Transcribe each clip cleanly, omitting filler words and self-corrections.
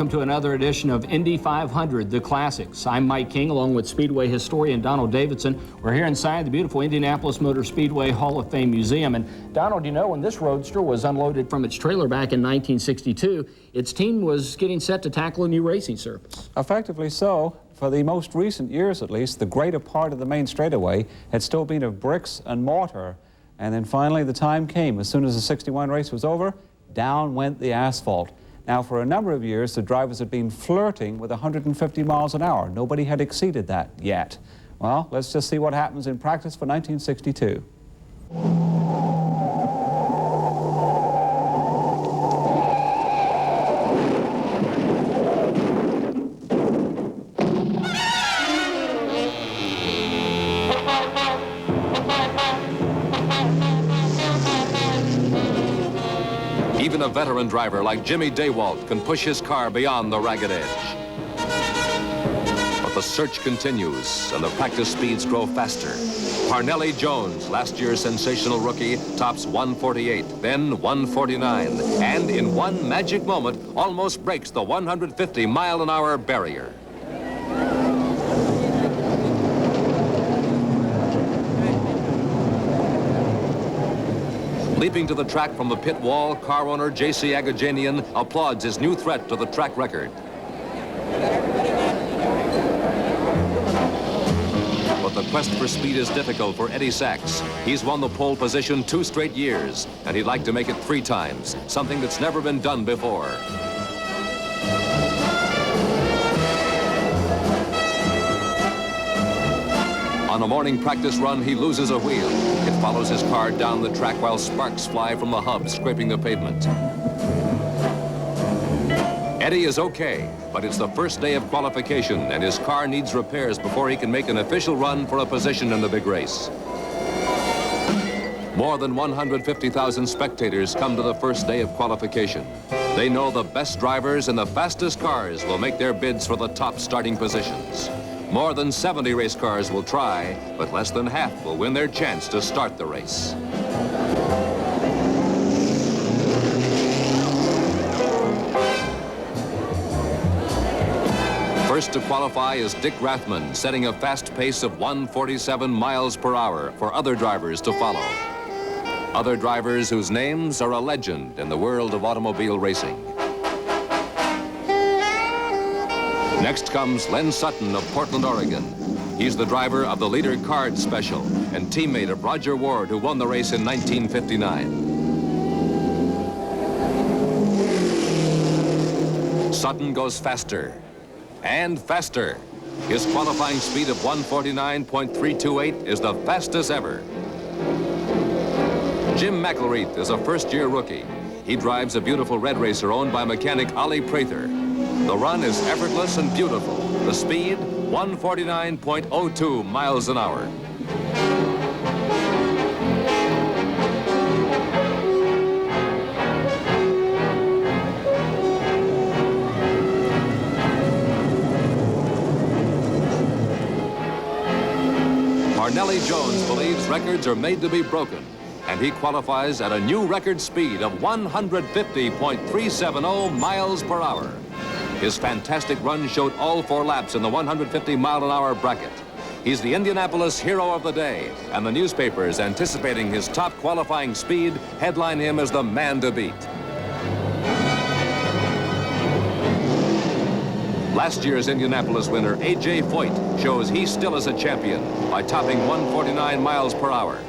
welcome to another edition of Indy 500, the classics. I'm Mike King, along with Speedway historian Donald Davidson. We're here inside the beautiful Indianapolis Motor Speedway Hall of Fame Museum. And Donald, you know, when this roadster was unloaded from its trailer back in 1962, its team was getting set to tackle a new racing surface. Effectively so. For the most recent years, at least, the greater part of the main straightaway had still been of bricks and mortar. And then finally the time came. As soon as the 61 race was over, down went the asphalt. Now, for a number of years, the drivers had been flirting with 150 miles an hour. Nobody had exceeded that yet. Well, let's just see what happens in practice for 1962. Even a veteran driver like Jimmy Daywalt can push his car beyond the ragged edge. But the search continues, and the practice speeds grow faster. Parnelli Jones, last year's sensational rookie, tops 148, then 149, and in one magic moment, almost breaks the 150-mile-an-hour barrier. Leaping to the track from the pit wall, car owner J.C. Agajanian applauds his new threat to the track record. But the quest for speed is difficult for Eddie Sachs. He's won the pole position 2 straight years, and he'd like to make it 3 times, something that's never been done before. On a morning practice run, he loses a wheel. It follows his car down the track while sparks fly from the hub, scraping the pavement. Eddie is okay, but it's the first day of qualification, and his car needs repairs before he can make an official run for a position in the big race. More than 150,000 spectators come to the first day of qualification. They know the best drivers and the fastest cars will make their bids for the top starting positions. More than 70 race cars will try, but less than half will win their chance to start the race. First to qualify is Dick Rathman, setting a fast pace of 147 miles per hour for other drivers to follow. Other drivers whose names are a legend in the world of automobile racing. Next comes Len Sutton of Portland, Oregon. He's the driver of the Leader Card Special and teammate of Roger Ward, who won the race in 1959. Sutton goes faster and faster. His qualifying speed of 149.328 is the fastest ever. Jim McElreath is a first-year rookie. He drives a beautiful red racer owned by mechanic Ollie Prather. The run is effortless and beautiful. The speed, 149.02 miles an hour. Parnelli Jones believes records are made to be broken, and he qualifies at a new record speed of 150.370 miles per hour. His fantastic run showed all 4 laps in the 150-mile-an-hour bracket. He's the Indianapolis hero of the day, and the newspapers, anticipating his top qualifying speed, headline him as the man to beat. Last year's Indianapolis winner, A.J. Foyt, shows he still is a champion by topping 149 miles per hour.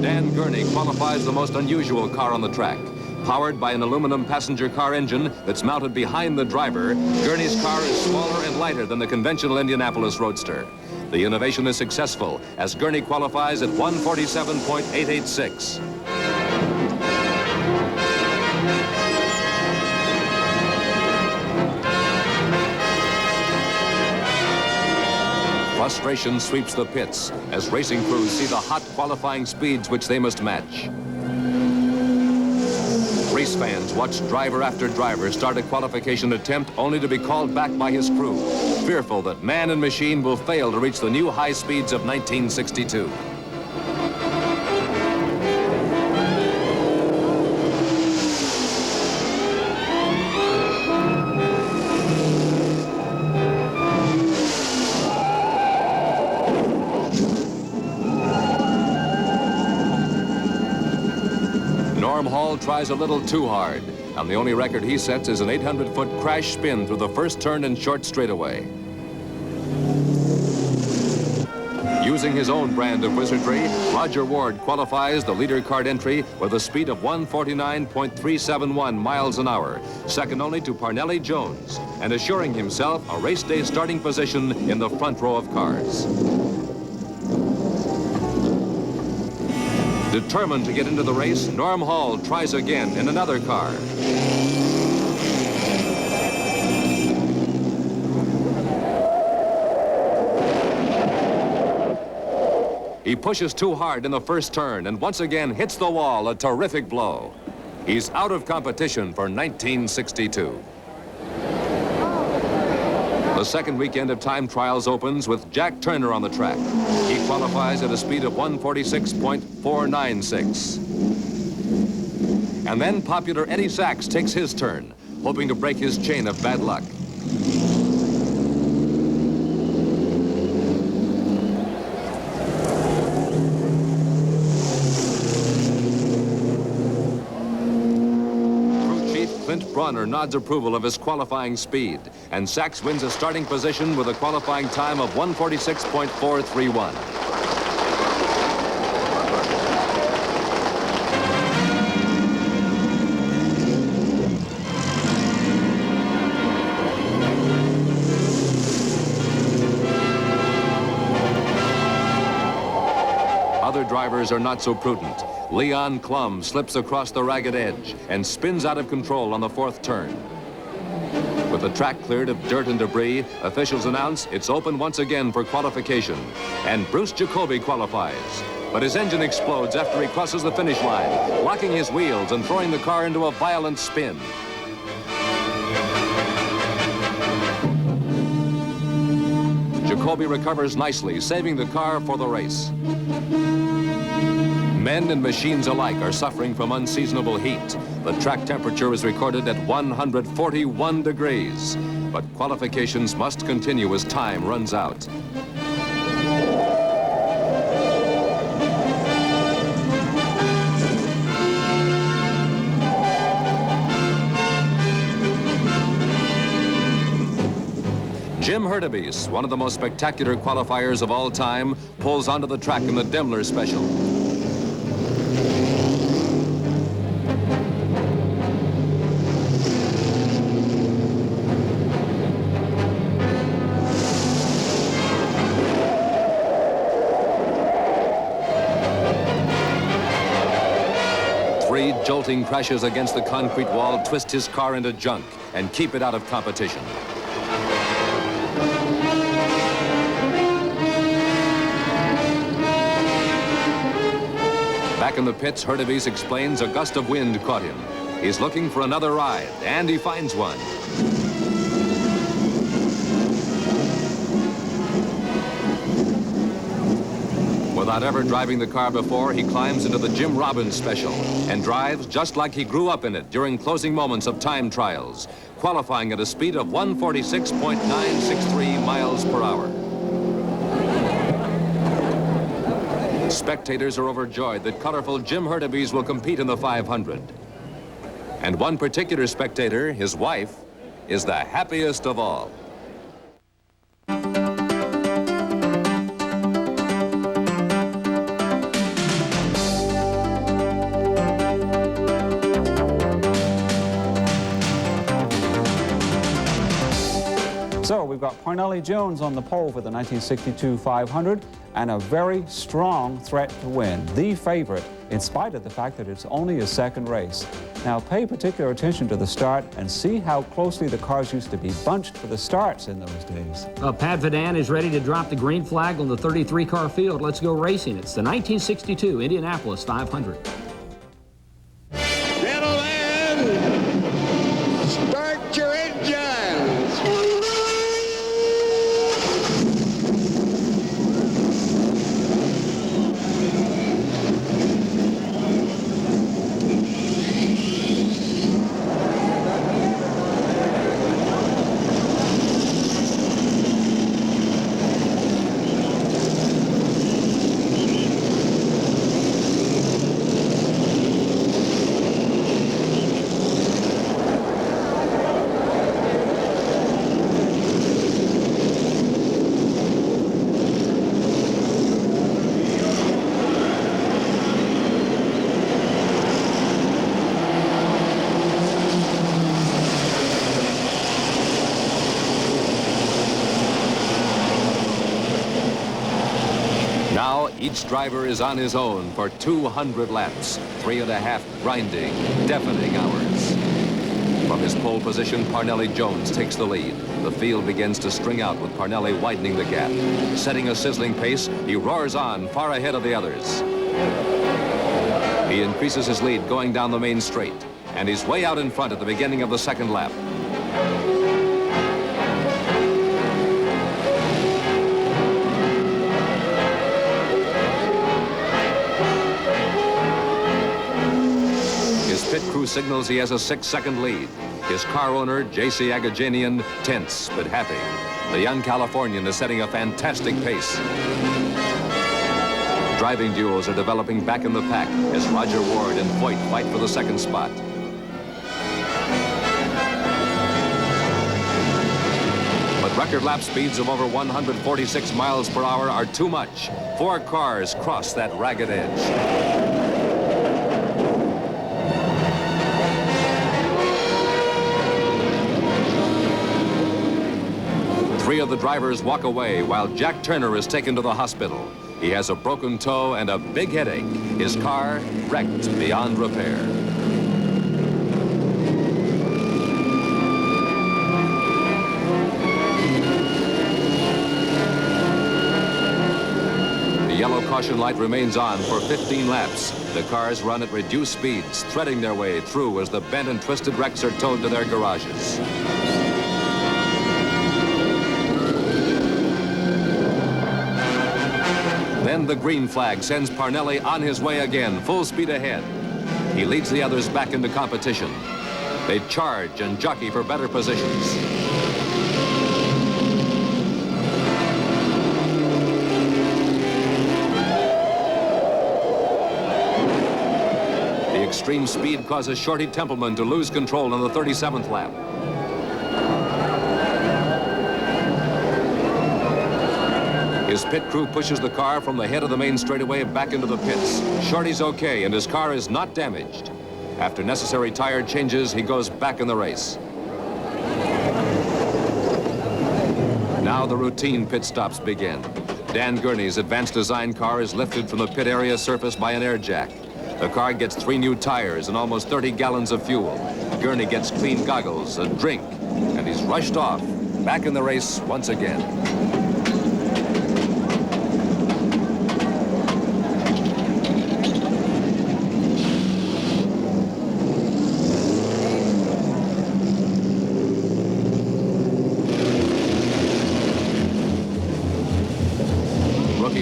Dan Gurney qualifies the most unusual car on the track. Powered by an aluminum passenger car engine that's mounted behind the driver, Gurney's car is smaller and lighter than the conventional Indianapolis Roadster. The innovation is successful as Gurney qualifies at 147.886. Frustration sweeps the pits as racing crews see the hot qualifying speeds which they must match. Race fans watch driver after driver start a qualification attempt only to be called back by his crew, fearful that man and machine will fail to reach the new high speeds of 1962. Norm Hall tries a little too hard, and the only record he sets is an 800-foot crash spin through the first turn and short straightaway. Using his own brand of wizardry, Roger Ward qualifies the leader card entry with a speed of 149.371 miles an hour, second only to Parnelli Jones, and assuring himself a race day starting position in the front row of cars. Determined to get into the race, Norm Hall tries again in another car. He pushes too hard in the first turn and once again hits the wall, a terrific blow. He's out of competition for 1962. The second weekend of time trials opens with Jack Turner on the track. He qualifies at a speed of 146.496. And then popular Eddie Sachs takes his turn, hoping to break his chain of bad luck. Bronner nods approval of his qualifying speed, and Sachs wins a starting position with a qualifying time of 146.431. Other drivers are not so prudent. Leon Klum slips across the ragged edge and spins out of control on the fourth turn. With the track cleared of dirt and debris, officials announce it's open once again for qualification. And Bruce Jacoby qualifies. But his engine explodes after he crosses the finish line, locking his wheels and throwing the car into a violent spin. Jacoby recovers nicely, saving the car for the race. Men and machines alike are suffering from unseasonable heat. The track temperature is recorded at 141 degrees. But qualifications must continue as time runs out. Jim Hurtubise, one of the most spectacular qualifiers of all time, pulls onto the track in the Daimler Special. Three jolting crashes against the concrete wall twist his car into junk and keep it out of competition. Back in the pits, Hurtubise explains a gust of wind caught him. He's looking for another ride, and he finds one. Without ever driving the car before, he climbs into the Jim Robbins Special and drives just like he grew up in it during closing moments of time trials, qualifying at a speed of 146.963 miles per hour. Spectators are overjoyed that colorful Jim Hurtubise will compete in the 500. And one particular spectator, his wife, is the happiest of all. So we've got Parnelli Jones on the pole for the 1962 500 and a very strong threat to win, the favorite, in spite of the fact that it's only his second race. Now pay particular attention to the start and see how closely the cars used to be bunched for the starts in those days. Pat Vidan is ready to drop the green flag on the 33-car field. Let's go racing. It's the 1962 Indianapolis 500. Gentlemen, start your engines. Each driver is on his own for 200 laps, 3.5 grinding, deafening hours. From his pole position, Parnelli Jones takes the lead. The field begins to string out with Parnelli widening the gap. Setting a sizzling pace, he roars on far ahead of the others. He increases his lead going down the main straight, and he's way out in front at the beginning of the second lap. His pit crew signals he has a 6-second lead. His car owner, J.C. Agajanian, tense but happy. The young Californian is setting a fantastic pace. Driving duels are developing back in the pack as Roger Ward and Foyt fight for the second spot. But record lap speeds of over 146 miles per hour are too much. 4 cars cross that ragged edge. Three of the drivers walk away while Jack Turner is taken to the hospital. He has a broken toe and a big headache. His car wrecked beyond repair. The yellow caution light remains on for 15 laps. The cars run at reduced speeds, threading their way through as the bent and twisted wrecks are towed to their garages. Then the green flag sends Parnelli on his way again, full speed ahead. He leads the others back into competition. They charge and jockey for better positions. The extreme speed causes Shorty Templeman to lose control on the 37th lap. His pit crew pushes the car from the head of the main straightaway back into the pits. Shorty's okay, and his car is not damaged. After necessary tire changes, he goes back in the race. Now the routine pit stops begin. Dan Gurney's advanced design car is lifted from the pit area surface by an air jack. The car gets 3 new tires and almost 30 gallons of fuel. Gurney gets clean goggles, a drink, and he's rushed off, back in the race once again.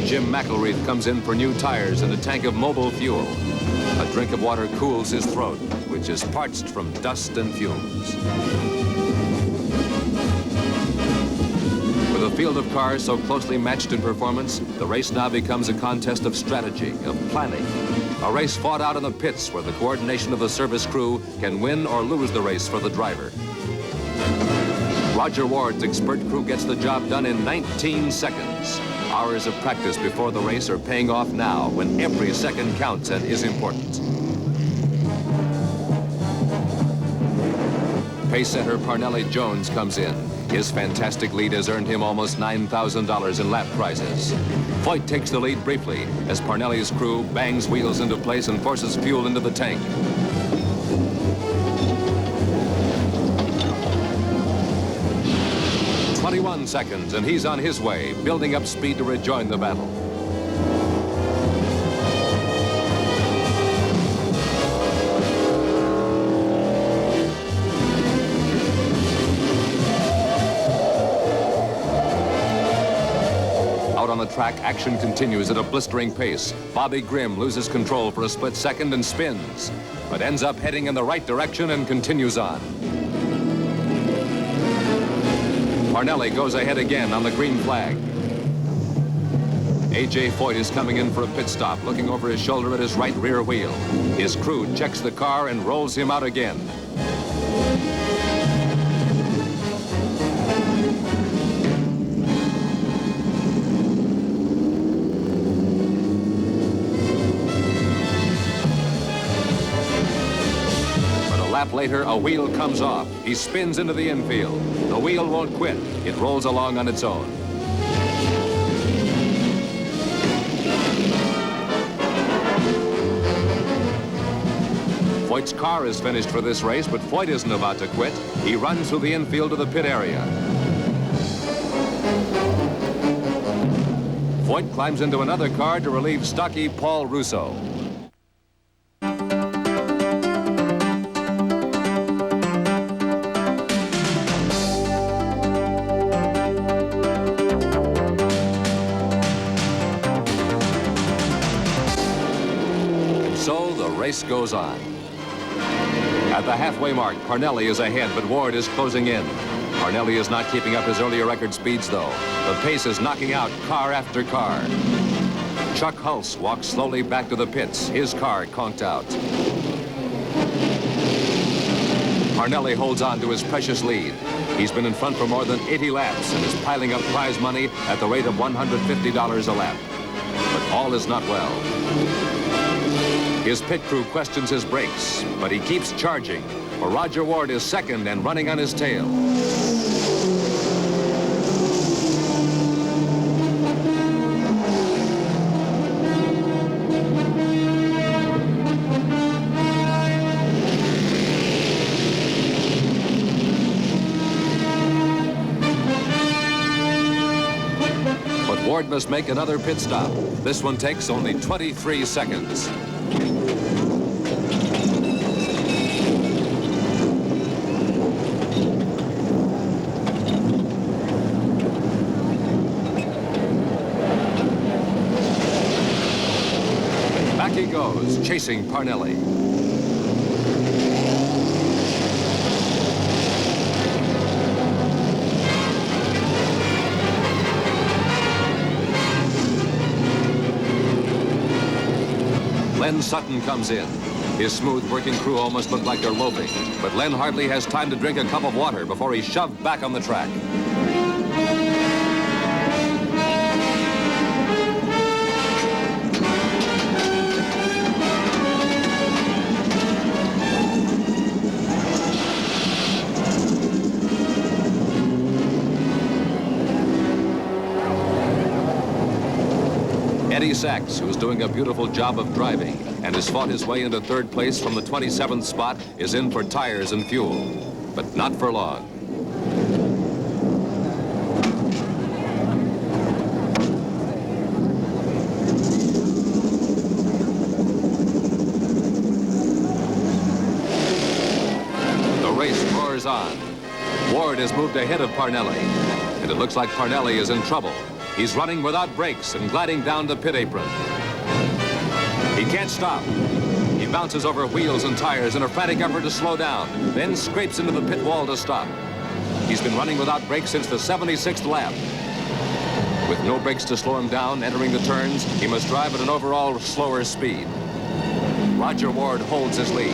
Jim McElreath comes in for new tires and a tank of mobile fuel. A drink of water cools his throat, which is parched from dust and fumes. With a field of cars so closely matched in performance, the race now becomes a contest of strategy, of planning. A race fought out in the pits where the coordination of the service crew can win or lose the race for the driver. Roger Ward's expert crew gets the job done in 19 seconds. Hours of practice before the race are paying off now when every second counts and is important. Pace setter Parnelli Jones comes in. His fantastic lead has earned him almost $9,000 in lap prizes. Foyt takes the lead briefly as Parnelli's crew bangs wheels into place and forces fuel into the tank. "21 seconds, and he's on his way, building up speed to rejoin the battle. Out on the track, action continues at a blistering pace. Bobby Grimm loses control for a split second and spins, but ends up heading in the right direction and continues on. Parnelli goes ahead again on the green flag. A.J. Foyt is coming in for a pit stop, looking over his shoulder at his right rear wheel. His crew checks the car and rolls him out again. Later, a wheel comes off. He spins into the infield. The wheel won't quit. It rolls along on its own. Foyt's car is finished for this race, but Foyt isn't about to quit. He runs through the infield to the pit area. Foyt climbs into another car to relieve stocky Paul Russo. So the race goes on. At the halfway mark, Parnelli is ahead, but Ward is closing in. Parnelli is not keeping up his earlier record speeds, though. The pace is knocking out car after car. Chuck Hulse walks slowly back to the pits, his car conked out. Parnelli holds on to his precious lead. He's been in front for more than 80 laps and is piling up prize money at the rate of $150 a lap. But all is not well. His pit crew questions his brakes, but he keeps charging, for Roger Ward is second and running on his tail. But Ward must make another pit stop. This one takes only 23 seconds. He goes, chasing Parnelli. Len Sutton comes in. His smooth working crew almost look like they're loafing, but Len hardly has time to drink a cup of water before he's shoved back on the track. Eddie Sachs, who's doing a beautiful job of driving and has fought his way into third place from the 27th spot, is in for tires and fuel, but not for long. The race roars on. Ward has moved ahead of Parnelli, and it looks like Parnelli is in trouble. He's running without brakes and gliding down the pit apron. He can't stop. He bounces over wheels and tires in a frantic effort to slow down, then scrapes into the pit wall to stop. He's been running without brakes since the 76th lap. With no brakes to slow him down entering the turns, he must drive at an overall slower speed. Roger Ward holds his lead.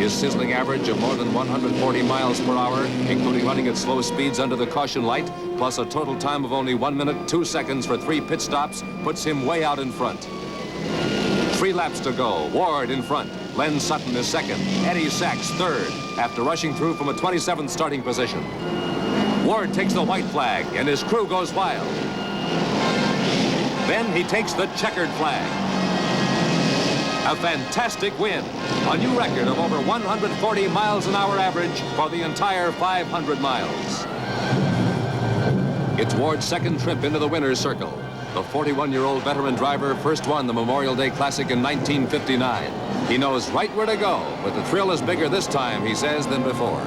His sizzling average of more than 140 miles per hour, including running at slow speeds under the caution light, plus a total time of only 1 minute, 2 seconds for 3 pit stops, puts him way out in front. 3 laps to go. Ward in front. Len Sutton is second. Eddie Sachs third, after rushing through from a 27th starting position. Ward takes the white flag, and his crew goes wild. Then he takes the checkered flag. A fantastic win. A new record of over 140 miles an hour average for the entire 500 miles. It's Ward's second trip into the winner's circle. The 41-year-old veteran driver first won the Memorial Day Classic in 1959. He knows right where to go, but the thrill is bigger this time, he says, than before.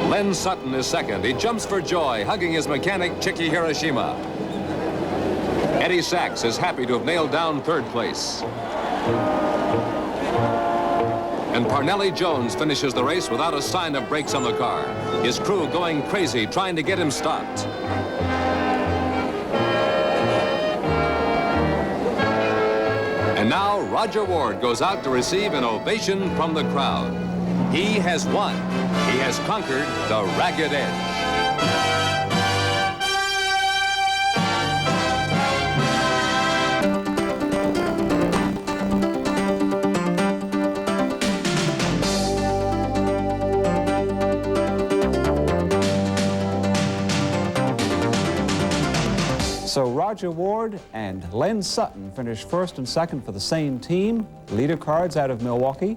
Len Sutton is second. He jumps for joy, hugging his mechanic, Chiki Hiroshima. Eddie Sachs is happy to have nailed down third place. And Parnelli Jones finishes the race without a sign of brakes on the car. His crew going crazy, trying to get him stopped. And now Roger Ward goes out to receive an ovation from the crowd. He has won. He has conquered the Ragged Edge. So Roger Ward and Len Sutton finished first and second for the same team, leader cards out of Milwaukee.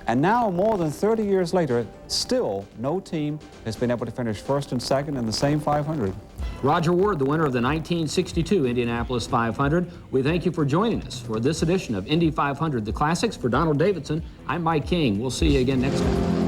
And now, more than 30 years later, still no team has been able to finish first and second in the same 500. Roger Ward, the winner of the 1962 Indianapolis 500. We thank you for joining us for this edition of Indy 500, the Classics. For Donald Davidson, I'm Mike King. We'll see you again next time.